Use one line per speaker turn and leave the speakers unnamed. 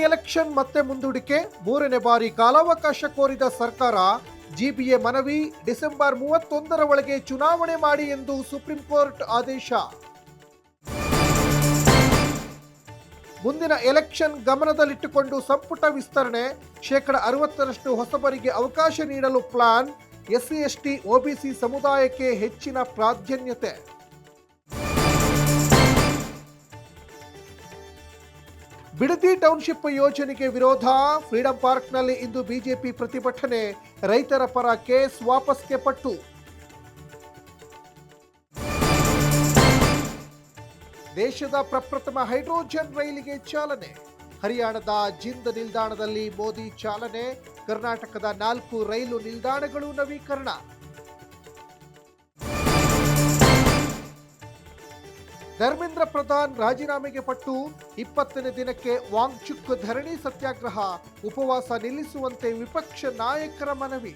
Election ಮತ್ತೆ ಮುಂದೂಡಿಕೆ, 3ನೇ ಬಾರಿ ಕಾಲಾವಕಾಶ ಕೋರಿದ ಸರ್ಕಾರ. ಜಿಬಿಎ ಮನವಿ, ಡಿಸೆಂಬರ್ 31ರ ಒಳಗೆ ಚುನಾವಣೆ ಮಾಡಿ ಎಂದು ಸುಪ್ರೀಂ ಕೋರ್ಟ್ ಆದೇಶ. ಮುಂದಿನ ಎಲೆಕ್ಷನ್ ಗಮನದಲ್ಲಿಟ್ಟುಕೊಂಡು ಸಂಪುಟ ವಿಸ್ತರಣೆ, 60% ಹೊಸಬರಿಗೆ ಅವಕಾಶ ನೀಡಲು ಪ್ಲಾನ್. ಎಸ್ಸಿ ಎಸ್ಟಿ ಒಬಿಸಿ ಸಮುದಾಯಕ್ಕೆ ಹೆಚ್ಚಿನ ಪ್ರಾಧಾನ್ಯತೆ. ಬಿಡದಿ ಟೌನ್ಶಿಪ್ ಯೋಜನೆಗೆ ವಿರೋಧ, ಫ್ರೀಡಂ ಪಾರ್ಕ್ನಲ್ಲಿ ಇಂದು ಬಿಜೆಪಿ ಪ್ರತಿಭಟನೆ, ರೈತರ ಪರ ಕೇಸ್ ವಾಪಸ್ಗೆ ಪಟ್ಟು. ದೇಶದ ಪ್ರಪ್ರಥಮ ಹೈಡ್ರೋಜನ್ ರೈಲಿಗೆ ಚಾಲನೆ, ಹರಿಯಾಣದ ಜಿಂದ್ ನಿಲ್ದಾಣದಲ್ಲಿ ಮೋದಿ ಚಾಲನೆ, ಕರ್ನಾಟಕದ 4 ರೈಲು ನಿಲ್ದಾಣಗಳು ನವೀಕರಣ. ಧರ್ಮೇಂದ್ರ ಪ್ರಧಾನ್ ರಾಜೀನಾಮೆಗೆ ಪಟ್ಟು, 20ನೇ ದಿನಕ್ಕೆ ವಾಂಗ್ಚುಕ್ ಧರಣಿ ಸತ್ಯಾಗ್ರಹ, ಉಪವಾಸ ನಿಲ್ಲಿಸುವಂತೆ ವಿಪಕ್ಷ ನಾಯಕರ ಮನವಿ.